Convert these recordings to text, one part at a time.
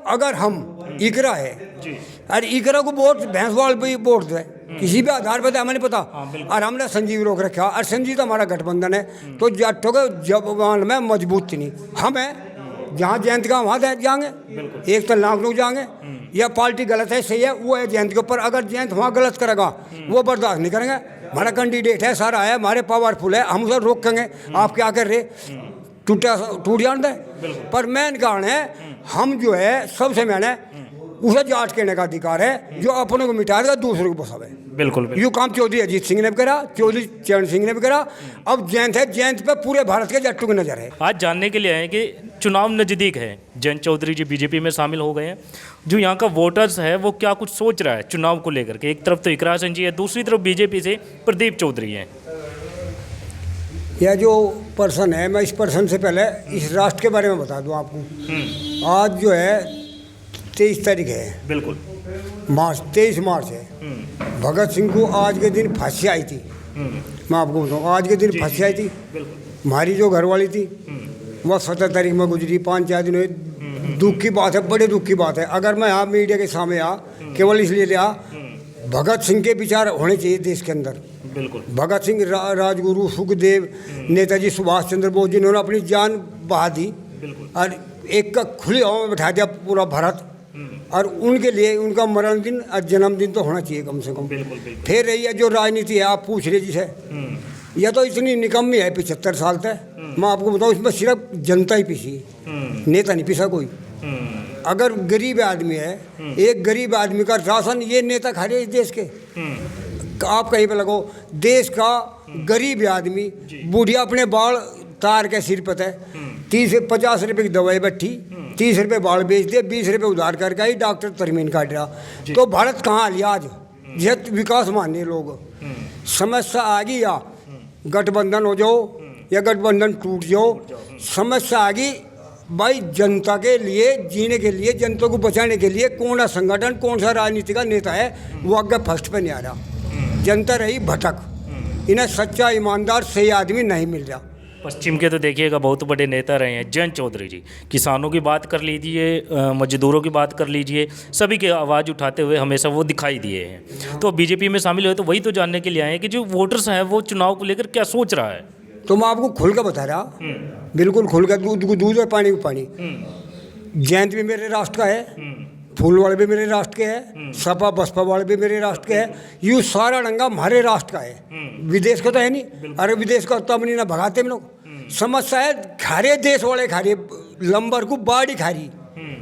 अगर हम इकरा है, अरे इकरा को वोट भैंसवाल भी वोट दे किसी भी आधार पर, हमें नहीं पता। और हमने संजीव रोक रखा, और संजीव तो हमारा गठबंधन है, तो जाटों के जवान में मजबूत नहीं हम है। जहाँ जयंत का वहाँ जाएंगे, एक तो लाख लोग जाएंगे। यह पार्टी गलत है सही है, वो है जयंत के ऊपर। अगर जयंत वहाँ गलत करेगा वो बर्दाश्त नहीं करेंगे। हमारा कैंडिडेट है, सारा है, हमारे पावरफुल है, हम उसे रोकेंगे। आप क्या कर रहे, टूट जानते। पर मेन कारण है हम जो है सबसे मैंने उसे जाट कहने का अधिकार है, जो अपने को मिटा देगा दूसरों को बसावे। बिल्कुल यू काम चौधरी अजीत सिंह ने भी करा, चौधरी चरण सिंह ने भी करा। अब जयंत है, जयंत पे पूरे भारत के जट्टू की नजर है। आज जानने के लिए आए कि चुनाव नज़दीक है, जयंत चौधरी जी बीजेपी में शामिल हो गए हैं। जो यहाँ का वोटर्स है वो क्या कुछ सोच रहा है चुनाव को लेकर के? एक तरफ तो इकरा सिंह जी है, दूसरी तरफ बीजेपी से प्रदीप चौधरी हैं। यह जो पर्सन है, मैं इस पर्सन से पहले इस राष्ट्र के बारे में बता दूं आपको। आज जो है 23 तारीख है, बिल्कुल मार्च, 23 मार्च है। भगत सिंह को आज के दिन फांसी आई थी। मैं आपको बताऊँ, आज के दिन फांसी आई थी। हमारी जो घरवाली थी वह 17 तारीख में गुजरी, 5-4 दिन हुए। दुख की बात है, बड़े दुख की बात है। अगर मैं यहाँ मीडिया के सामने आ केवल इसलिए लिया, भगत सिंह के विचार होने चाहिए देश के अंदर। बिल्कुल भगत सिंह राजगुरु, सुखदेव, नेताजी सुभाष चंद्र बोस, जिन्होंने अपनी जान बहा दी और एक का खुली हवा में बैठा दिया पूरा भारत। और उनके लिए उनका मरण दिन और जन्मदिन तो होना चाहिए कम से कम। फिर रही है जो राजनीति है, आप पूछ रहे जिसे, यह तो इतनी निकम्मी है 75 साल तक। मैं आपको बताऊँ, इसमें सिर्फ जनता ही पीसी, नेता नहीं पीसा कोई। अगर गरीब आदमी है, एक गरीब आदमी का राशन ये नेता खा रहे इस देश के। आप कहीं पे लगो, देश का गरीब आदमी बूढ़िया अपने बाल तार के सिर पर है, 30 से 50 रुपए की दवाई बैठी, 30 रुपए बाल बेच दिए, 20 रुपए उधार करके ही डॉक्टर तरमीन काट रहा। तो भारत कहाँ लिया आज? यह विकास मानने लोग। समस्या आ गई, या गठबंधन हो जाओ या गठबंधन टूट जाओ, समस्या आ गई भाई। जनता के लिए, जीने के लिए, जनता को बचाने के लिए कौन सा संगठन, कौन सा राजनीतिक नेता है वो आगे फर्स्ट पे नहीं आ रहा। जनता रही भटक, इन्हें सच्चा ईमानदार सही आदमी नहीं मिल रहा। पश्चिम के तो देखिएगा बहुत बड़े नेता रहे हैं जयंत चौधरी जी। किसानों की बात कर लीजिए, मजदूरों की बात कर लीजिए, सभी की आवाज़ उठाते हुए हमेशा वो दिखाई दिए हैं। तो बीजेपी में शामिल हुए, तो वही तो जानने के लिए आए हैं कि जो वोटर्स हैं वो चुनाव को लेकर क्या सोच रहा है। तो मैं आपको खुल कर बता रहा, बिल्कुल खुल कर, दूध को दूध और पानी को पानी। जयंत भी मेरे राष्ट्र का है, फूल वाले भी मेरे राष्ट्र के हैं, सपा बसपा वाले भी मेरे राष्ट्र के हैं। यूँ सारा रंगा हमारे राष्ट्र का है, विदेश का तो है नहीं। अरे विदेश का तब नहीं ना भगाते हम लोग। समस्या है खारे देश वाले खारे, लंबर को बाड़ी खारी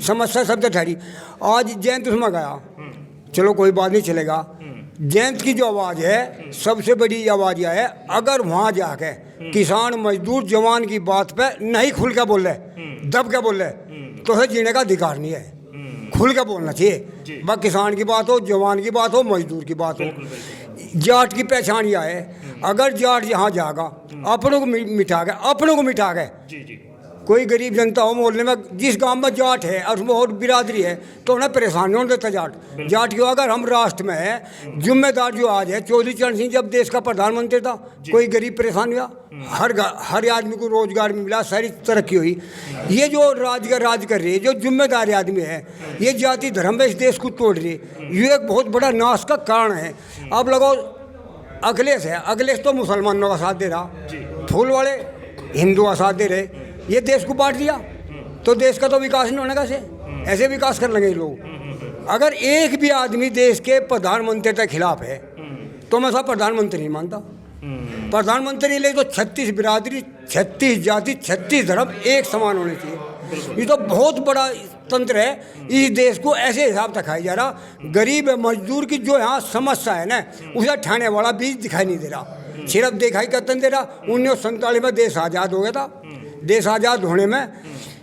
समस्या शब्द ठारी। आज जयंत उसमें गया, चलो कोई बात नहीं, चलेगा। जयंत की जो आवाज़ है सबसे बड़ी आवाज़ यह है, अगर वहाँ जाके किसान मजदूर जवान की बात पे नहीं खुल के बोल रहे, दब के बोल रहे, तो है जीने का अधिकार नहीं है। खुल के बोलना चाहिए, बस किसान की बात हो, जवान की बात हो, मजदूर की बात हो। जाट की पहचान यह है, अगर जाट यहाँ जाएगा अपनों को मिटा गए, कोई गरीब जनता हो मोहल्ले में, जिस गांव में जाट है और उसमें और बिरादरी है, तो उन्हें परेशान नहीं होने देता जाट क्यों? अगर हम राष्ट्र में है, जिम्मेदार जो आज है, चौधरी चरण सिंह जब देश का प्रधानमंत्री था, कोई गरीब परेशान हुआ? हर आदमी को रोजगार मिला, सारी तरक्की हुई। ये जो राज कर रही है, जो जिम्मेदार आदमी है, ये जाति धर्म में इस देश को तोड़ रही है। ये एक बहुत बड़ा नाश का कारण है। अब लगाओ अखिलेश है, अखिलेश तो मुसलमानों का साथ दे रहा, फूल वाले हिंदू का साथ दे रहे, ये देश को बांट दिया, तो देश का तो विकास नहीं होने का से। ऐसे विकास कर लेंगे लोग। अगर एक भी आदमी देश के प्रधानमंत्री के खिलाफ है तो मैं सब प्रधानमंत्री नहीं मानता। प्रधानमंत्री ले तो 36 बिरादरी, 36 जाति, 36 धर्म एक समान होने चाहिए। ये तो बहुत बड़ा तंत्र है। इस देश को ऐसे हिसाब से खाई जा रहा, गरीब मजदूर की जो यहाँ समस्या है ना, उसे ठाने वाला बीज दिखाई नहीं दे रहा, सिर्फ दिखाई का तंत्र दे रहा। 1947 में देश आज़ाद हो गया था। देश आज़ाद होने में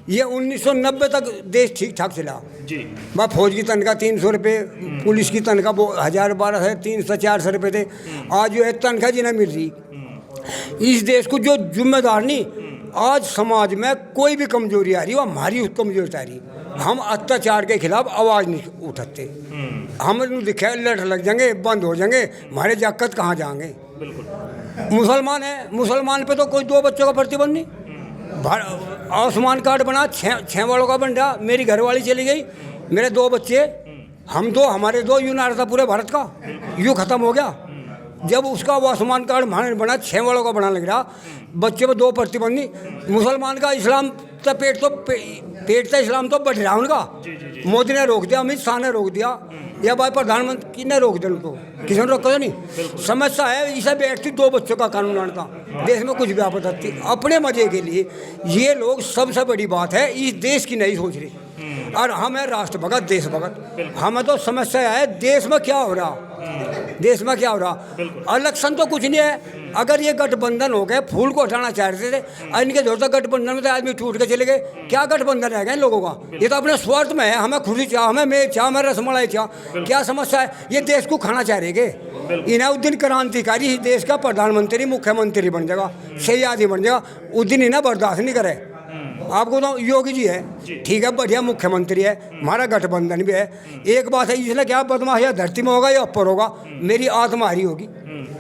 ये 1990 तक देश ठीक ठाक चला जी। वह फौज की तनख्वाह 300 रुपये, पुलिस की तनख्वाह 1000-1200, 300-400 रुपये थे। आज जो है तनख्वाह जिन्हें मिल रही। इस देश को जो जिम्मेदार नहीं, आज समाज में कोई भी कमजोरी आ रही वो हमारी कमजोरी आ रही। हम अत्याचार के खिलाफ आवाज़ नहीं उठाते। हम दिखे लड़ लग जाएंगे, बंद हो जाएंगे, हमारे जाकत कहाँ जाएंगे? मुसलमान है, मुसलमान पे तो कोई 2 बच्चों का प्रतिबंध नहीं। आयुष्मान कार्ड बना, छः वालों का बन रहा, मेरी घरवाली चली गई, मेरे 2 बच्चे, हम दो, हमारे 2, यूं नारा था पूरे भारत का, यूँ ख़त्म हो गया। जब उसका वो आयुष्मान कार्ड बना, 6 वालों का बनाने लग रहा, बच्चे में 2 प्रतिबंधी, मुसलमान का इस्लाम तो पेट था इस्लाम तो बढ़ रहा उनका। मोदी ने रोक दिया, अमित शाह ने रोक दिया, या भाई प्रधानमंत्री ने रोक दिया उनको, किसी ने रोका नहीं। समस्या है इसे बैठती 2 बच्चों का कानून लाना, देश में कुछ भी आपत्ति आती अपने मजे के लिए। ये लोग सबसे बड़ी बात है इस देश की नहीं सोच रही, और हम है राष्ट्रभगत, देशभगत। हमें तो समस्या है देश में क्या हो रहा, देश में क्या हो रहा। इलेक्शन तो कुछ नहीं है। अगर ये गठबंधन हो गए, फूल को हटाना चाह रहे थे, इनके जो तक गठबंधन में तो आदमी टूट के चले गए, क्या गठबंधन रह गए इन लोगों का। ये तो अपने स्वार्थ में है, हमें खुशी चाह, हमें मेज चाह, हमें रसमलाई चाह, क्या समस्या है। ये देश को खाना चाह रहे गे। इन्हें उस दिन क्रांतिकारी देश का प्रधानमंत्री मुख्यमंत्री बन जाएगा, सही आदमी बन जाएगा, उस दिन इन्हें बर्दाश्त नहीं करे। आपको तो योगी जी है, ठीक है, बढ़िया मुख्यमंत्री है, हमारा गठबंधन भी है। एक बात है, इसलिए क्या बदमाश या धरती में होगा या ऊपर होगा, मेरी आत्मा हरी होगी,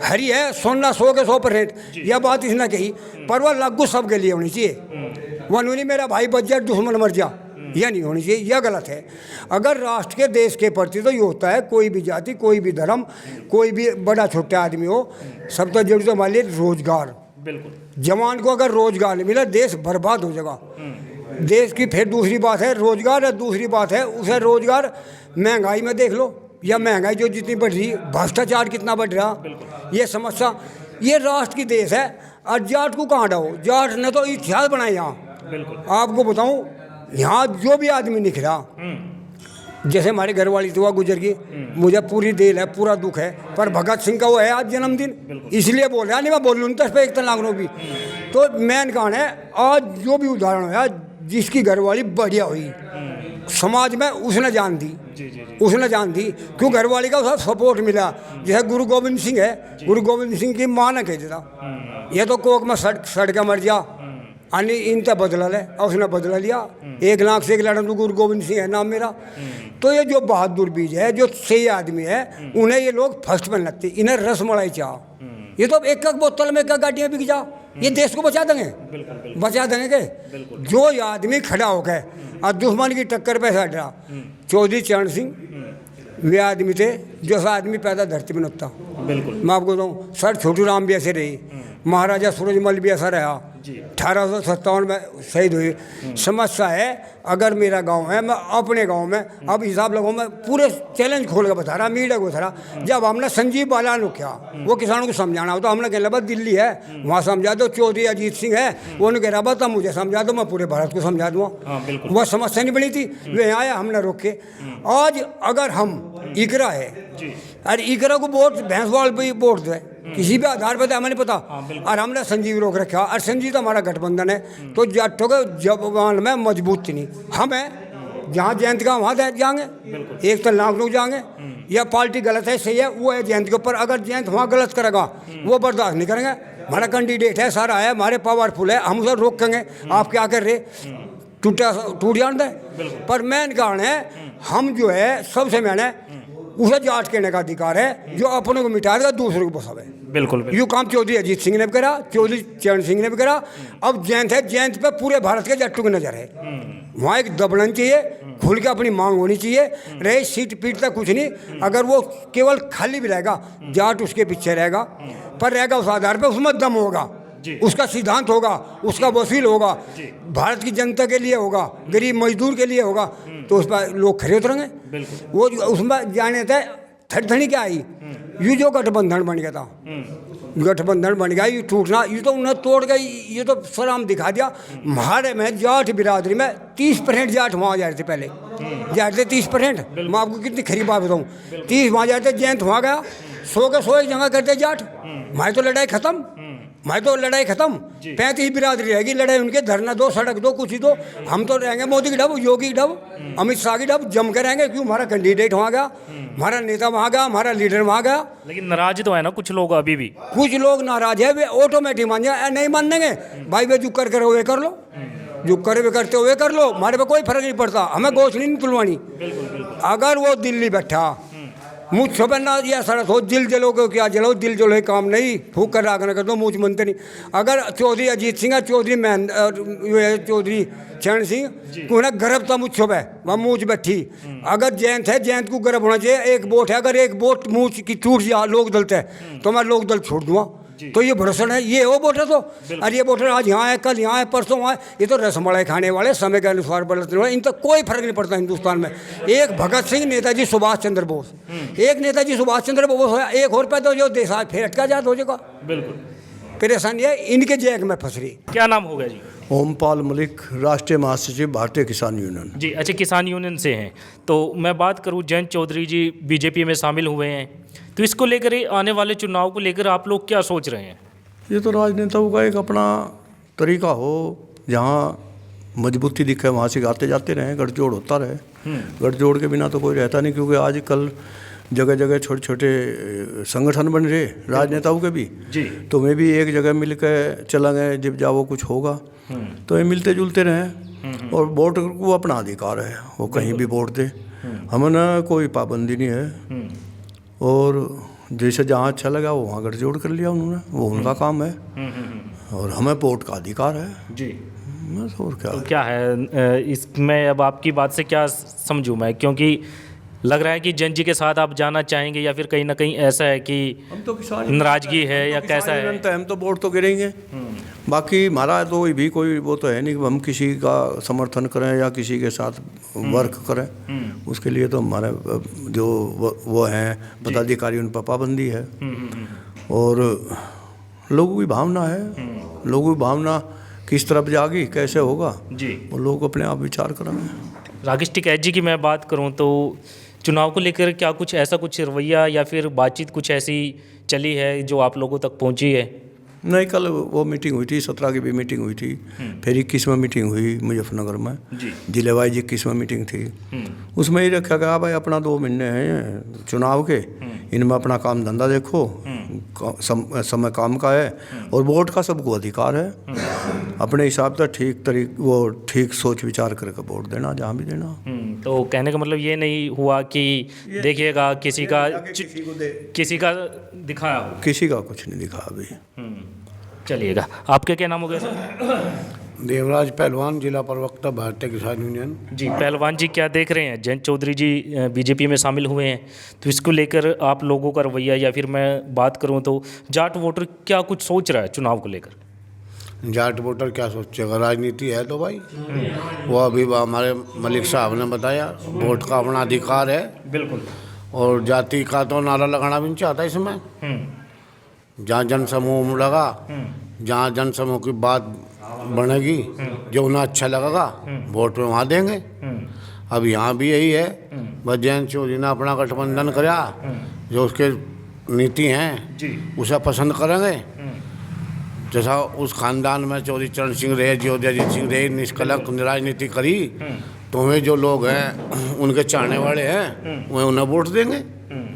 हरी है, सोना 100 के 100%। यह बात इसने कही, पर वह लागू सबके लिए होनी चाहिए। वह नहीं मेरा भाई बच जाए दुश्मन मर जा, यह नहीं होनी चाहिए, यह गलत है। अगर राष्ट्र के देश के प्रति तो ये होता है, कोई भी जाति, कोई भी धर्म, कोई भी बड़ा छोटा आदमी हो, सब तो जरूरी हमारे लिए रोजगार। बिल्कुल, जवान को अगर रोजगार नहीं मिला देश बर्बाद हो जाएगा। देश की फिर दूसरी बात है रोजगार, और दूसरी बात है उसे रोजगार महंगाई में देख लो, या महंगाई जो जितनी बढ़ रही, भ्रष्टाचार कितना बढ़ रहा, ये समस्या। ये राष्ट्र की देश है, और जाट को कहाँ डाओ, जाट ने तो इतिहास बनाया यहाँ। आपको बताऊँ, यहाँ जो भी आदमी निखरा, जैसे हमारे घर वाली तो गुजर गई, मुझे पूरी दिल है, पूरा दुख है, पर भगत सिंह का वो है आज जन्मदिन, इसलिए बोल रहा नहीं, मैं बोल लूँ पे एक लाख भी। तो मेन कारण है आज जो भी उदाहरण है, जिसकी घरवाली बढ़िया हुई समाज में, उसने जान दी, उसने जान दी, क्यों घरवाली का उसका सपोर्ट मिला। जैसे गुरु गोविंद सिंह है, गुरु गोविंद सिंह की माँ ने कह दिया ये तो कोक में सड़ के मर जा, यानी इनका बदला ले, और उसने बदला लिया। 1 लाख से 1 लाख तो गुरु गोविंद सिंह है नाम मेरा। तो ये जो बहादुर बीज है, जो सही आदमी है, उन्हें ये लोग फर्स्ट में लगते, इन्हें रसमलाई चाह। ये तो एक बोतल में 1 गाड़ियाँ बिक जा, ये देश को बचा देंगे, बचा देंगे के। जो आदमी खड़ा हो गए और दुश्मन की टक्कर पे हट रहा, चौधरी चरण सिंह वे आदमी थे जो सा आदमी पैदा धरती में नता। मैं आपको बताऊँ, सर छोटू राम भी ऐसे रही, महाराजा सूरजमल भी ऐसा रहा, 1857 में शहीद हुई। समस्या है, अगर मेरा गांव है, मैं अपने गांव में अब हिसाब लगाऊँ, मैं पूरे चैलेंज खोल के बता रहा, मीडिया को बता रहा। जब हमने संजीव बालान को किया, वो किसानों को समझाना हो तो हमने कह लगा दिल्ली है वहाँ समझा दो, चौधरी अजीत सिंह है वो कह रहा था मुझे समझा दो, मैं पूरे भारत को समझा दूँगा। वह समस्या नहीं बनी थी, वे यहाँ आया, हमने रोके। आज अगर हम इकरा है, अरे इकरा को वोट भैंसवाल भी वोट दे, किसी भी आधार पर हमें नहीं पता, और हमने संजीव रोक रखा, और संजीव तो हमारा गठबंधन है। तो जाटों के जवान में मजबूत नहीं, हम हैं जहाँ जयंत का वहाँ जाएंगे, एक तो लाख लोग जाएंगे। यह पार्टी गलत है, सही है, वो है जयंत के ऊपर। अगर जयंत वहाँ गलत करेगा, वो बर्दाश्त नहीं करेंगे। हमारा कैंडिडेट है, सारा है, हमारे पावरफुल है, हम उसे रोकेंगे। आप क्या कर रहे, टूट जान दे। पर मेन कारण है, हम जो है सबसे मैंने उसे जाट कहने का अधिकार है, जो अपने को मिटा देगा दूसरों को बसावे। बिल्कुल, यू काम चौधरी अजीत सिंह ने भी करा, चौधरी चरण सिंह ने भी करा। अब जयंत है, जयंत पे पूरे भारत के जट्टू की नजर है। वहाँ एक दबड़न चाहिए, खुल के अपनी मांग होनी चाहिए। रहे सीट पीट तक कुछ नहीं, अगर वो केवल खाली भी रहेगा, जाट उसके पीछे रहेगा, पर रहेगा उस आधार पर, उसमें दम होगा, उसका सिद्धांत होगा, उसका वसील होगा, भारत की जनता के लिए होगा, गरीब मजदूर के लिए होगा, तो उस पर लोग खड़े उतरेंगे। वो उसमें जाने थे थड़ी क्या आई, ये जो गठबंधन बन गया था, गठबंधन बन गया, ये टूटना, ये तो उन्हें तोड़ गई, ये तो सलाम दिखा दिया। हमारे में जाट बिरादरी में 30% जाट वहाँ जा रहे थे, पहले जा रहे थे 30%। मैं आपको कितनी खरी बात बताऊँ, 30 वहाँ जाते, जयंत वहाँ गया, 100 के 100 एक जगह करते जाट। हमारी तो लड़ाई खत्म, मैं तो लड़ाई खत्म, 35 बिरादरी रहेगी, लड़ाई उनके, धरना दो, सड़क दो, कुछ ही दो। हम तो रहेंगे मोदी की डब, योगी की डब, अमित शाह की डब, जम के रहेंगे। क्यों, हमारा कैंडिडेट वहाँ गया, हमारा नेता वहाँ गया, हमारा लीडर वहाँ गया। लेकिन नाराज तो है ना कुछ लोग, अभी भी कुछ लोग नाराज है, वे ऑटोमेटिक मान जाए, नहीं मानेंगे भाई, वे जो कर वे कर लो, जो करे वे करते हुए कर लो, हमारे पे कोई फर्क नहीं पड़ता, हमें गोश्त नहीं तुलवानी। अगर वो दिल्ली बैठा मुझ छुपे ना ये सड़क हो दिल जलो को क्या जलो दिल जलो है काम नहीं फूक कर राग न कर दो मुझ मनते नहीं। अगर चौधरी अजीत सिंह चौधरी चौधरी चरण सिंह को ना गर्भ था मुझ छुपे वहाँ मुझ बैठी। अगर जयंत है जयंत को गर्भ होना चाहिए। एक वोट है अगर एक वोट मुझ की टूट जा लोक दल है तो मैं लोक दल छोड़ दूंगा। तो ये भरोसा है ये वो वोटर तो अरे ये वोटर आज यहाँ है कल यहाँ है परसों वहाँ ये तो रसमलाई खाने वाले समय के अनुसार बदलने वाले इन तक कोई फर्क नहीं पड़ता हिंदुस्तान में। एक भगत सिंह नेताजी सुभाष चंद्र बोस एक नेताजी सुभाष चंद्र बोस होया एक और पैदा जो देश आज फिर अटका जात हो जाएगा। बिल्कुल परेशानी है इनके जैक में फंस रही। क्या नाम होगा जी? ओमपाल मलिक, राष्ट्रीय महासचिव भारतीय किसान यूनियन। जी अच्छा, किसान यूनियन से हैं तो मैं बात करूं जयंत चौधरी जी बीजेपी में शामिल हुए हैं तो इसको लेकर आने वाले चुनाव को लेकर आप लोग क्या सोच रहे हैं? ये तो राजनेताओं का एक अपना तरीका हो, जहाँ मजबूती दिखे वहाँ से आते जाते रहें, गठजोड़ होता रहे। गठजोड़ के बिना तो कोई रहता नहीं, क्योंकि आजकल जगह जगह छोटे छोटे संगठन बन रहे राजनेताओं के भी जी। तो मैं भी एक जगह मिल के चला गए जब जाओ कुछ होगा तो ये मिलते जुलते रहें। और वोट को अपना अधिकार है, वो कहीं भी वोट दे, हमें ना कोई पाबंदी नहीं है। और जैसे जहाँ अच्छा लगा वो वहाँ गठजोड़ कर लिया उन्होंने, वो उनका काम है और हमें वोट का अधिकार है जी। बस। और क्या तो क्या है इसमें अब आपकी बात से क्या समझूं मैं, क्योंकि लग रहा है कि जन जी के साथ आप जाना चाहेंगे या फिर कहीं ना कहीं ऐसा है कि हम तो किसान नाराजगी है या कैसा है? हम तो वोट तो गिरेंगे। बाकी हमारा तो भी कोई वो तो है नहीं कि हम किसी का समर्थन करें या किसी के साथ वर्क करें। उसके लिए तो हमारे जो वो हैं पदाधिकारी उन पर पाबंदी है। और लोगों की भावना है, लोगों की भावना किस तरफ जाएगी कैसे होगा जी, वो लोग अपने आप विचार करेंगे। राकेश टिकैत जी की मैं बात करूं तो चुनाव को लेकर क्या कुछ ऐसा कुछ रवैया या फिर बातचीत कुछ ऐसी चली है जो आप लोगों तक पहुंची है? नहीं, कल वो मीटिंग हुई थी, 17 की भी मीटिंग हुई थी, फिर 21वां मीटिंग हुई मुजफ्फरनगर में जी। जिले वाइज 21वां मीटिंग थी। उसमें ही रखा गया भाई अपना 2 महीने हैं चुनाव के, इनमें अपना काम धंधा देखो, समय काम का है और वोट का सबको अधिकार है। अपने हिसाब से ठीक सोच विचार करके वोट देना जहाँ भी देना। तो कहने का मतलब ये नहीं हुआ कि देखिएगा किसी का दिखाया हो? किसी का कुछ नहीं दिखा अभी। चलिएगा, आपके क्या नाम हो गया सर? देवराज पहलवान, जिला प्रवक्ता भारतीय किसान यूनियन। जी पहलवान जी, क्या देख रहे हैं जयंत चौधरी जी बीजेपी में शामिल हुए हैं तो इसको लेकर आप लोगों का रवैया या फिर मैं बात करूं तो जाट वोटर क्या कुछ सोच रहा है चुनाव को लेकर? जाट वोटर क्या सोचेगा, राजनीति है तो भाई वो अभी हमारे मलिक साहब ने बताया वोट का अपना अधिकार है। बिल्कुल। और जाति का तो नारा लगाना भी नहीं चाहता इसमें। जहाँ जनसमूह लगा, जहाँ जनसमूह की बात बनेगी, जो उन्हें अच्छा लगेगा वोट में वहाँ देंगे। अब यहाँ भी यही है, बस जयंत चौधरी ने अपना गठबंधन कराया, जो उसके नीति हैं उसे पसंद करेंगे। जैसा उस खानदान में चौधरी चरण सिंह रहे, ज्योति अजीत सिंह रहे, निष्कलंक राजनीति करी, तो वे जो लोग हैं उनके चाहने वाले हैं वे उन्हें वोट देंगे।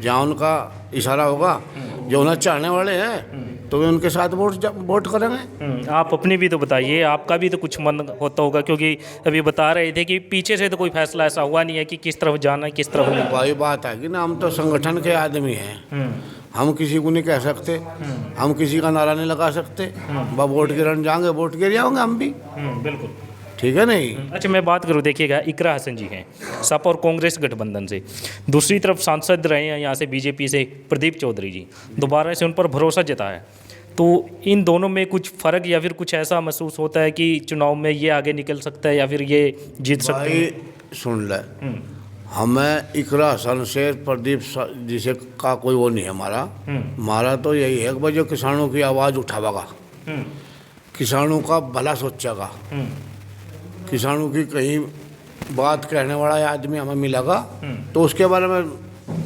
जहाँ उनका इशारा होगा, जो उन्हें चाहने वाले हैं तो वे उनके साथ वोट करेंगे। आप अपनी भी तो बताइए, आपका भी तो कुछ मन होता होगा, क्योंकि अभी बता रहे थे कि पीछे से तो कोई फैसला ऐसा हुआ नहीं है कि किस तरफ जाना है किस तरफ नहीं। वही बात है कि ना, हम तो संगठन के आदमी हैं, हम किसी को नहीं कह सकते, हम किसी का नारा नहीं लगा सकते। बस वोट गिरन जाएंगे, वोट गिर जाओगे हम भी। बिल्कुल ठीक है नहीं। अच्छा मैं बात करूँ, देखिएगा इकरा हसन जी हैं सपा और कांग्रेस गठबंधन से, दूसरी तरफ सांसद रहे हैं यहाँ से बीजेपी से प्रदीप चौधरी जी, दोबारा से उन पर भरोसा जताया। तो इन दोनों में कुछ फ़र्क या फिर कुछ ऐसा महसूस होता है कि चुनाव में ये आगे निकल सकता है या फिर ये जीत सकते हैं? सुन ले, हमें इकरा हसन से प्रदीप जिसे का कोई वो नहीं है हमारा तो यही है कि जो किसानों की आवाज़ उठावेगा, किसानों का भला सोचेगा, किसानों की कहीं बात कहने वाला आदमी हमें मिलेगा तो उसके बारे में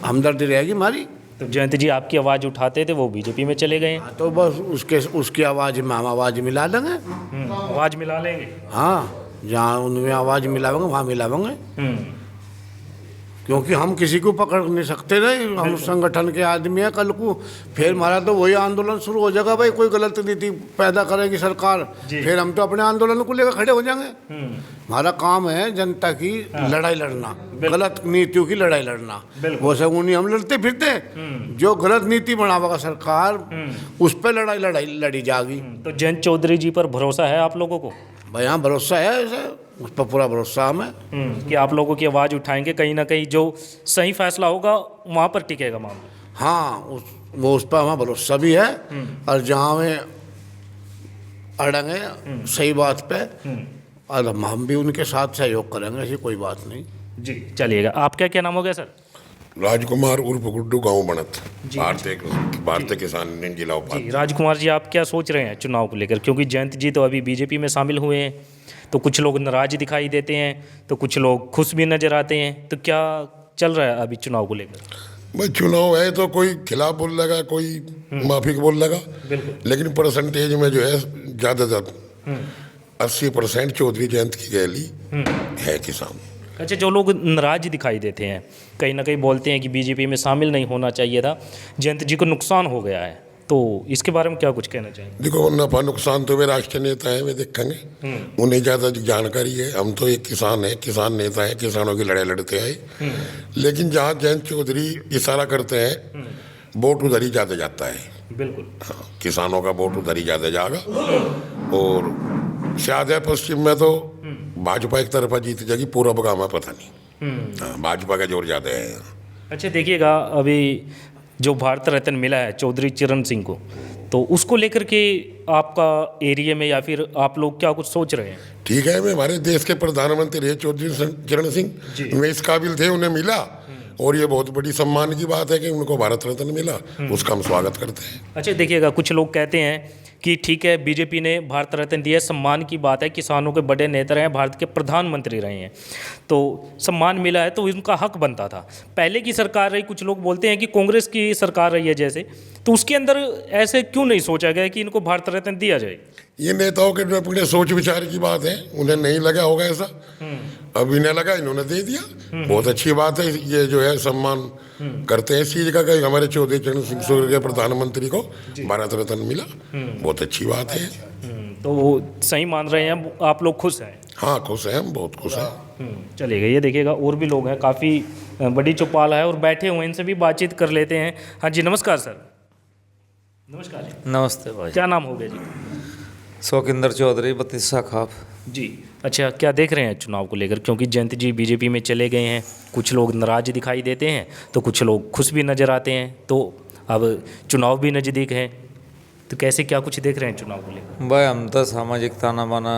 हमदर्दी रहेगी हमारी। तो जयंत जी आपकी आवाज़ उठाते थे, वो बीजेपी में चले गए हैं। तो बस उसकी आवाज़ में हम आवाज़ मिला देंगे। आवाज़ मिला लेंगे। हाँ, जहाँ उनमें आवाज़ मिलावेंगे वहाँ मिलावेंगे। क्योंकि हम किसी को पकड़ नहीं सकते नहीं, हम संगठन के आदमी हैं। कल को फिर हमारा तो वही आंदोलन शुरू हो जाएगा भाई, कोई गलत नीति पैदा करेगी सरकार, फिर हम तो अपने आंदोलन को लेकर खड़े हो जाएंगे। हमारा काम है जनता की लड़ाई लड़ना, गलत नीतियों की लड़ाई लड़ना। वो सब उन्हीं हम लड़ते फिरते, जो गलत नीति बनावेगा सरकार उस पर लड़ाई लड़ी जाएगी। तो जयंत चौधरी जी पर भरोसा है आप लोगों को? भाई हाँ भरोसा है, ऐसे उस पर पूरा भरोसा हमें। कि आप लोगों की आवाज़ उठाएंगे, कहीं ना कहीं जो सही फैसला होगा वहाँ पर टिकेगा मामला। हाँ उस पर हमारा भरोसा भी है, और जहाँ में अड़ेंगे सही बात पे और हम भी उनके साथ सहयोग करेंगे, ऐसी कोई बात नहीं। जी चलिएगा। आपका क्या नाम हो गया सर? राजकुमार उर्फ गुड्डू, गांव बनत, भारतीय किसान यूनियन जिला उपाध्यक्ष। जी राजकुमार जी, आप क्या सोच रहे हैं चुनाव को लेकर? क्योंकि जयंत जी तो अभी बीजेपी में शामिल हुए हैं, तो कुछ लोग नाराज दिखाई देते हैं, तो कुछ लोग खुश भी नजर आते हैं, तो क्या चल रहा है अभी चुनाव को लेकर? भाई चुनाव है तो कोई खिलाफ बोल लगा, कोई माफिक बोल लगा, लेकिन परसेंटेज में जो है ज़्यादातर 80% चौधरी जयंत की गैली है किसान। अच्छा, जो लोग नाराज दिखाई देते हैं, कहीं ना कहीं बोलते हैं कि बीजेपी में शामिल नहीं होना चाहिए था, जयंत जी को नुकसान हो गया है, तो इसके बारे में क्या कुछ कहना चाहिए? देखो नफा नुकसान तो वे राष्ट्रीय नेता है, वे देखेंगे, उन्हें ज़्यादा जानकारी है। हम तो एक किसान है, किसान नेता है, किसानों की लड़ाई लड़ते हैं। लेकिन जहाँ जयंत चौधरी इशारा करते हैं वोट उधर ही ज़्यादा जाता है। बिल्कुल हाँ, किसानों का वोट उधर ही ज़्यादा जाएगा। और शायद है पश्चिम में तो भाजपा एक तरफा जीत जाएगी, पूर्व का हमें पता नहीं। हाँ, भाजपा का जोर ज़्यादा है। अच्छा देखिएगा, अभी जो भारत रत्न मिला है चौधरी चरण सिंह को, तो उसको लेकर के आपका एरिया में या फिर आप लोग क्या कुछ सोच रहे हैं? ठीक है, मैं हमारे देश के प्रधानमंत्री रहे चौधरी चरण सिंह, वे इस काबिल थे, उन्हें मिला, और ये बहुत बड़ी सम्मान की बात है कि उनको भारत रत्न मिला, उसका हम स्वागत करते हैं। अच्छा देखिएगा, कुछ लोग कहते हैं कि ठीक है बीजेपी ने भारत रत्न दिया, सम्मान की बात है, किसानों के बड़े नेता रहे हैं, भारत के प्रधानमंत्री रहे हैं, तो सम्मान मिला है तो उनका हक बनता था। पहले की सरकार रही, कुछ लोग बोलते हैं कि कांग्रेस की सरकार रही है जैसे, तो उसके अंदर ऐसे क्यों नहीं सोचा गया कि इनको भारत रत्न दिया जाए? ये नेताओं के अपने सोच विचार की बात है, उन्हें नहीं लगा होगा ऐसा, अब इन्हें लगा, इन्होंने दे दिया, बहुत अच्छी बात है। ये जो है सम्मान करते हैं इस चीज़ का कि हमारे चौधरी चरण सिंह स्वर्गीय प्रधानमंत्री को भारत रत्न मिला, बहुत अच्छी बात है। तो वो सही मान रहे हैं, आप लोग खुश हैं? हाँ खुश हैं, हम बहुत खुश हैं। चलिएगा, ये देखिएगा और भी लोग हैं, काफ़ी बड़ी चौपाल है और बैठे हुए हैं, इनसे भी बातचीत कर लेते हैं। हाँ जी नमस्कार सर। नमस्कार जी। नमस्ते भाई। क्या नाम हो गया जी? शौकिंदर चौधरी, 32 शाखाफ। जी अच्छा, क्या देख रहे हैं चुनाव को लेकर? क्योंकि जयंत जी बीजेपी में चले गए हैं, कुछ लोग नाराज दिखाई देते हैं, तो कुछ लोग खुश भी नज़र आते हैं, तो अब चुनाव भी नज़दीक है, तो कैसे क्या कुछ देख रहे हैं चुनाव को लेकर? भाई हम तो सामाजिक ताना बाना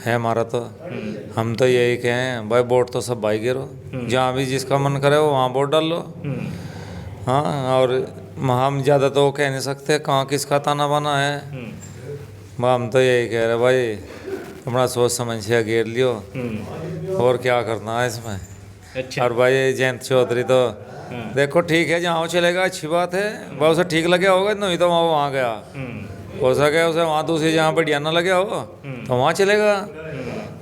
है हमारा, तो हम तो यही कहें भाई, वोट तो सब भाई गिरो, जहाँ भी जिसका मन करे वो वहाँ वोट डाल लो। हाँ, और हम ज़्यादा तो कह नहीं सकते कहाँ किसका ताना बाना है। भाई हम तो यही कह रहे भाई, अपना सोच समझ से घेर लियो, और क्या करना है इसमें। अच्छा। और भाई जयंत चौधरी तो देखो ठीक है, जहाँ वो चलेगा अच्छी बात है, भाई उसे ठीक लगे होगा, नहीं तो वहाँ गया, हो सके उसे वहाँ दूसरी जहाँ बढ़िया ना लगे हो तो वहाँ चलेगा।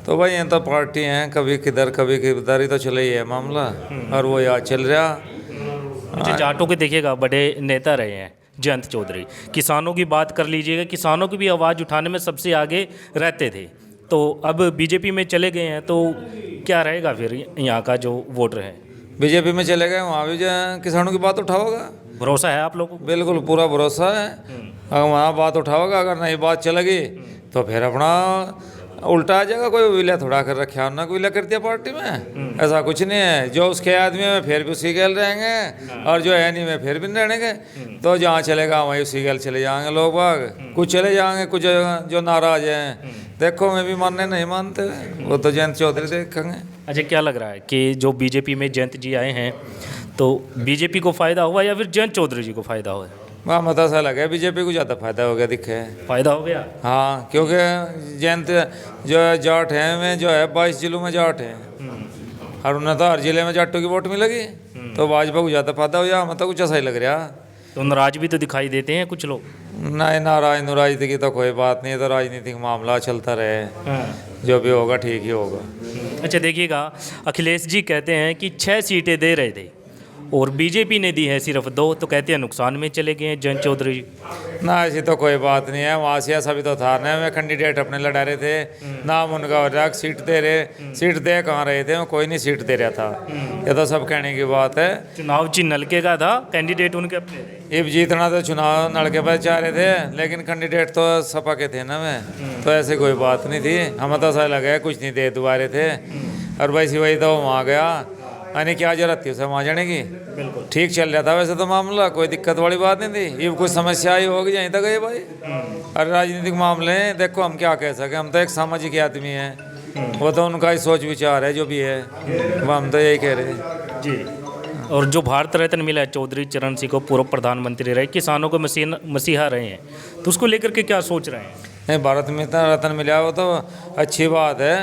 तो भाई ये तो पार्टी हैं, कभी किधर कभी किधर ही तो चले ही है मामला, और वो याद चल रहा। अच्छा, जाटों के देखिएगा बड़े नेता रहे हैं जयंत चौधरी, किसानों की बात कर लीजिएगा, किसानों की भी आवाज़ उठाने में सबसे आगे रहते थे, तो अब बीजेपी में चले गए हैं, तो क्या रहेगा फिर यहाँ का जो वोटर है? बीजेपी में चले गए, वहाँ भी जो है किसानों की बात उठाओगा? भरोसा है आप लोगों को? बिल्कुल पूरा भरोसा है, अगर वहाँ बात उठाओगा, अगर नहीं बात चलेगी तो फिर अपना उल्टा आ जाएगा। कोई विलय थोड़ा कर रखा ना, कोई विलय कर दिया पार्टी में, ऐसा कुछ नहीं है। जो उसके आदमी में फिर भी उसी गैल रहेंगे, और जो है नहीं में फिर भी नहीं रहेंगे, तो जहाँ चलेगा वहीं उसी गैल चले जाएंगे लोग बाग। कुछ चले जाएंगे, कुछ जो नाराज हैं, देखो मैं भी मानने नहीं मानते, वो तो जयंत चौधरी देखेंगे। अच्छा, क्या लग रहा है कि जो बीजेपी में जयंत जी आए हैं, तो बीजेपी को फ़ायदा हुआ या फिर जयंत चौधरी जी को फ़ायदा हुआ? वहाँ मत ऐसा लगा बीजेपी को ज़्यादा फायदा हो गया दिखे। फ़ायदा हो गया? हाँ, क्योंकि जयंत जो है जाट है में जो है 22 जिलों में जाट है, और उन्हें तो हर जिले में जाटों की वोट मिलेगी, तो भाजपा को ज़्यादा फायदा हो जाए, मतलब कुछ ऐसा ही लग रहा। तो नाराज भी तो दिखाई देते हैं कुछ लोग। नहीं, नाराज नाराजगी की तो कोई बात नहीं है, तो राजनीतिक मामला चलता रहे, जो भी होगा ठीक ही होगा। अच्छा देखिएगा, अखिलेश जी कहते हैं कि 6 सीटें दे रहे थे और बीजेपी ने दी है सिर्फ 2, तो कहते हैं नुकसान में चले गए हैं जयंत चौधरी जी। ना ऐसी तो कोई बात नहीं है, वहाँ से ऐसा भी तो था ना, वे कैंडिडेट अपने लड़ा रहे थे, नाम उनका हो रहा, सीट दे रहे, सीट दे कहाँ रहे थे, कोई नहीं सीट दे रहा था, ये तो सब कहने की बात है। चुनाव चिन्ह नलके का था, कैंडिडेट उनके अपने थे। अब जीतना तो चुनाव नलके पर चाह रहे थे, लेकिन कैंडिडेट तो सपा के थे ना, मैं तो ऐसी कोई बात नहीं थी, हमें तो ऐसा लगा कुछ नहीं दे दुबारे थे, और वैसी वही तो वहाँ गया, यानी क्या जरूरत थी उसे वहाँ जाने की, ठीक चल रहा था वैसे तो मामला, कोई दिक्कत वाली बात नहीं थी, ये कुछ समस्या आई होगी यहीं तक गए भाई। और राजनीतिक मामले हैं, देखो हम क्या कह सकें, हम तो एक सामाजिक आदमी हैं, वो तो उनका ही सोच विचार है जो भी है, वो हम तो यही कह रहे हैं जी। और जो भारत रत्न मिला है चौधरी चरण सिंह को, पूर्व प्रधानमंत्री रहे, किसानों को मसीहा रहे हैं, तो उसको लेकर के क्या सोच रहे हैं? नहीं, भारत में इतना रत्न मिला वो तो अच्छी बात है,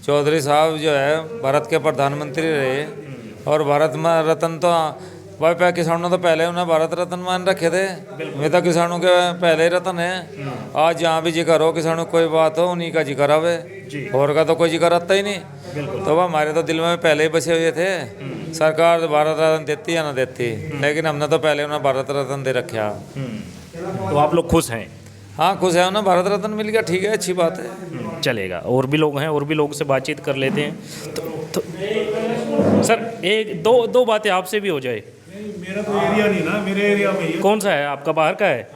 चौधरी साहब जो है भारत के प्रधानमंत्री रहे, और भारत में रत्न तो भाई पे किसानों तो पहले उन्हें भारत रत्न मान रखे थे, वे तो किसानों के पहले ही रत्न है। आज जहाँ भी जिक्र हो किसानों कोई बात हो उन्हीं का जिक्र आवे, और का तो कोई जिक्र आता ही नहीं, तो वह हमारे तो दिल में पहले ही बसे हुए थे, सरकार भारत रत्न देती या ना देती, लेकिन हमने तो पहले उन्हें भारत रत्न दे रखा। तो आप लोग खुश हैं? हाँ खुश है, उन्हें भारत रत्न मिल गया, ठीक है, अच्छी बात है। चलेगा, और भी लोग हैं, और भी लोगों से बातचीत कर लेते हैं। तो सर एक दो बातें आपसे भी हो जाए। मेरा तो एरिया नहीं ना, मेरे एरिया में ही है। कौन सा है आपका, बाहर का है?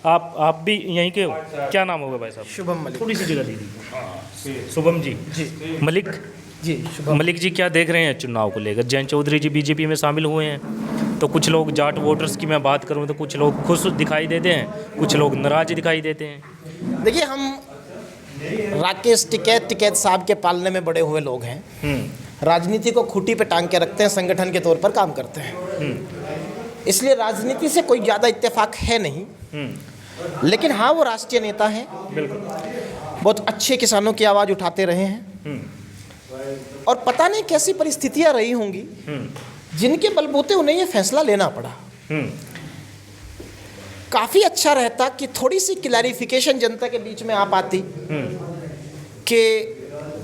आप भी यहीं के हो? क्या नाम होगा भाई साहब? शुभम मलिक। थोड़ी सी जगह दीजिए। शुभम जी मलिक जी, शुभम मलिक जी, क्या देख रहे हैं चुनाव को लेकर? जयंत चौधरी जी बीजेपी में शामिल हुए हैं, तो कुछ लोग जाट वोटर्स की मैं बात करूं तो कुछ लोग खुश दिखाई देते हैं, कुछ लोग नाराज दिखाई देते हैं। देखिए, हम राकेश टिकैत साहब के पालने में बड़े हुए लोग हैं, राजनीति को खूंटी पे टांग के रखते हैं, संगठन के तौर पर काम करते हैं, इसलिए राजनीति से कोई ज़्यादा इत्तेफाक है नहीं, लेकिन हाँ वो राष्ट्रीय नेता हैं, बहुत अच्छे किसानों की आवाज़ उठाते रहे हैं, और पता नहीं कैसी परिस्थितियां रही होंगी जिनके बलबूते उन्हें ये फैसला लेना पड़ा। काफ़ी अच्छा रहता कि थोड़ी सी क्लैरिफिकेशन जनता के बीच में आ पाती कि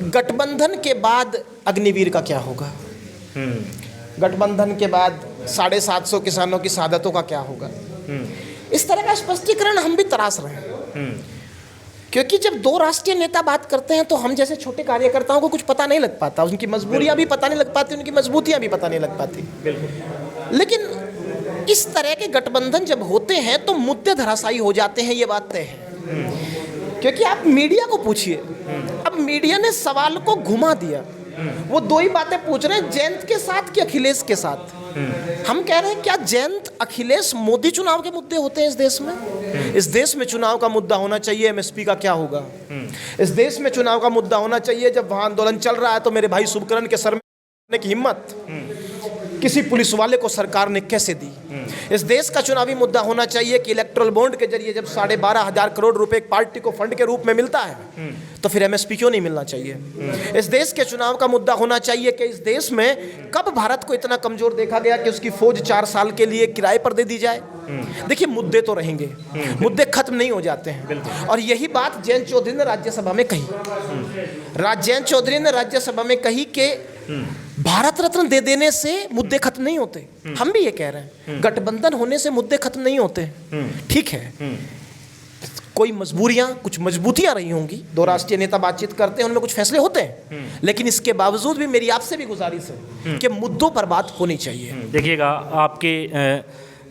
गठबंधन के बाद अग्निवीर का क्या होगा, गठबंधन के बाद 750 किसानों की शहादतों का क्या होगा। इस तरह का स्पष्टीकरण हम भी तराश रहे हैं, क्योंकि जब दो राष्ट्रीय नेता बात करते हैं तो हम जैसे छोटे कार्यकर्ताओं को कुछ पता नहीं लग पाता, उनकी मजबूरियां भी पता नहीं लग पाती, उनकी मजबूतियां भी पता नहीं लग पाती। लेकिन इस तरह के गठबंधन जब होते हैं तो मुद्दे धराशायी हो जाते हैं, ये बात तय है। क्योंकि आप मीडिया को पूछिए, अब मीडिया ने सवाल को घुमा दिया, वो दो ही बातें पूछ रहे हैं, जयंत के साथ कि अखिलेश के साथ। हम कह रहे हैं क्या जयंत अखिलेश मोदी चुनाव के मुद्दे होते हैं इस देश में? इस देश में चुनाव का मुद्दा होना चाहिए एमएसपी का क्या होगा, इस देश में चुनाव का मुद्दा होना चाहिए जब वहां आंदोलन चल रहा है तो मेरे भाई शुभकरण के सर में की हिम्मत किसी पुलिस वाले को सरकार ने कैसे दी। इस देश का चुनावी मुद्दा होना चाहिए कि इलेक्ट्रल बॉन्ड के जरिए जब 12,500 करोड़ रुपए एक पार्टी को फंड के रूप में मिलता है तो फिर एमएसपी क्यों नहीं मिलना चाहिए। इस देश के चुनाव का मुद्दा होना चाहिए कि इस देश में कब भारत को इतना कमजोर देखा गया कि उसकी फौज 4 साल के लिए किराए पर दे दी जाए। देखिए, मुद्दे तो रहेंगे, मुद्दे खत्म नहीं हो जाते हैं, और यही बात जयंत चौधरी ने राज्यसभा में कही। जयंत चौधरी ने राज्यसभा में कही कि भारत रत्न दे देने से मुद्दे खत्म नहीं होते। हम भी ये कह रहे हैं, गठबंधन होने से मुद्दे खत्म नहीं होते। ठीक है, कोई मजबूरियां, कुछ मजबूतियां रही होंगी, दो राष्ट्रीय नेता बातचीत करते हैं, उनमें कुछ फैसले होते हैं, लेकिन इसके बावजूद भी मेरी आपसे भी गुजारिश है कि मुद्दों पर बात होनी चाहिए। देखिएगा, आपके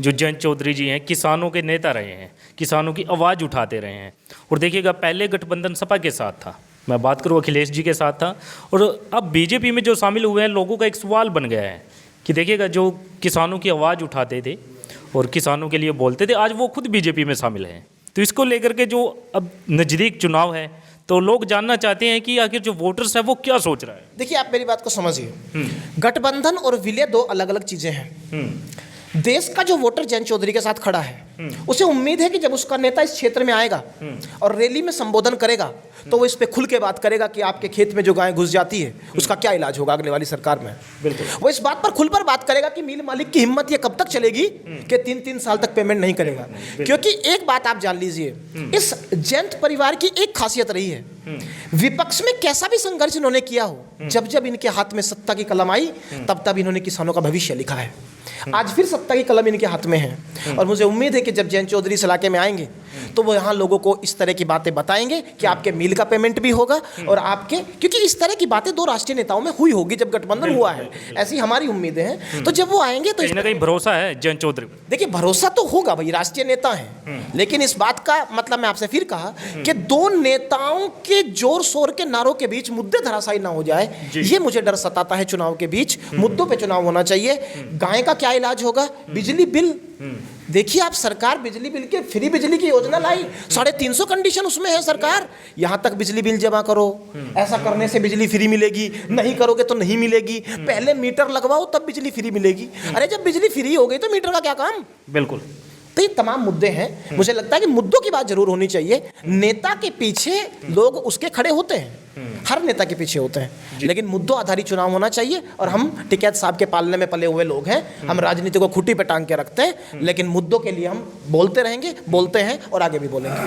जो जयंत चौधरी जी हैं किसानों के नेता रहे हैं, किसानों की आवाज़ उठाते रहे हैं, और देखिएगा पहले गठबंधन सपा के साथ था, मैं बात करूँ अखिलेश जी के साथ था, और अब बीजेपी में जो शामिल हुए हैं लोगों का एक सवाल बन गया है कि देखिएगा जो किसानों की आवाज़ उठाते थे और किसानों के लिए बोलते थे, आज वो खुद बीजेपी में शामिल हैं। तो इसको लेकर के जो अब नज़दीक चुनाव है तो लोग जानना चाहते हैं कि आखिर जो वोटर्स है वो क्या सोच रहा है। देखिए, आप मेरी बात को समझिए, गठबंधन और विलय दो अलग अलग चीज़ें हैं। देश का जो वोटर जयंत चौधरी के साथ खड़ा है उसे उम्मीद है कि जब उसका नेता इस क्षेत्र में आएगा और रैली में संबोधन करेगा तो वो इस पे खुल के बात करेगा कि आपके खेत में जो गाय घुस जाती है उसका क्या इलाज होगा अगले वाली सरकार में। बिल्कुल। वो इस बात पर खुल पर बात करेगा कि मिल मालिक की हिम्मत ये कब तक चलेगी कि 3-3 साल तक पेमेंट नहीं करेगा। क्योंकि एक बात आप जान लीजिए, इस जैन परिवार की एक खासियत रही है, विपक्ष में कैसा भी संघर्ष इन्होंने किया हो, जब जब इनके हाथ में सत्ता की कलम आई तब तब इन्होंने किसानों का भविष्य लिखा है। आज फिर सत्ता की कलम इनके हाथ में है और मुझे उम्मीद है कि जब जयंत चौधरी इस इलाके में आएंगे तो वो यहाँ लोगों को इस तरह की बातें बताएंगे कि आपके मिल का पेमेंट भी होगा और आपके, क्योंकि इस तरह की बातें दो राष्ट्रीय नेताओं में हुई होगी जब गठबंधन हुआ है, ऐसी हमारी उम्मीदें हैं। तो जब वो आएंगे तो कहीं ना कहीं भरोसा है जयंत चौधरी। देखिए भरोसा तो होगा भाई, राष्ट्रीय नेता हैं, लेकिन इस बात का मतलब मैं आपसे फिर कहा कि दो नेताओं के जोर शोर के नारों के बीच मुद्दे धराशायी ना हो जाए, ये मुझे डर सताता है। चुनाव के बीच मुद्दों पे चुनाव होना चाहिए। गाय का क्या इलाज होगा, बिजली बिल, देखिए आप, सरकार बिजली बिल के फ्री बिजली की योजना लाई, 350 कंडीशन उसमें है सरकार, यहां तक बिजली बिल जमा करो, ऐसा करने से बिजली फ्री मिलेगी, नहीं करोगे तो नहीं मिलेगी, पहले मीटर लगवाओ तब बिजली फ्री मिलेगी। अरे जब बिजली फ्री हो गई तो मीटर का क्या काम। बिल्कुल। तो ये तमाम मुद्दे हैं। मुझे लगता है कि मुद्दों की बात जरूर होनी चाहिए। नेता के पीछे लोग उसके खड़े होते हैं, हर नेता के पीछे होते हैं, लेकिन मुद्दों आधारित चुनाव होना चाहिए। और हम टिकैत साहब के पालने में पले हुए लोग हैं, हम राजनीति को खूंटी पे टांग के रखते हैं, लेकिन मुद्दों के लिए हम बोलते रहेंगे, बोलते हैं और आगे भी बोलेंगे।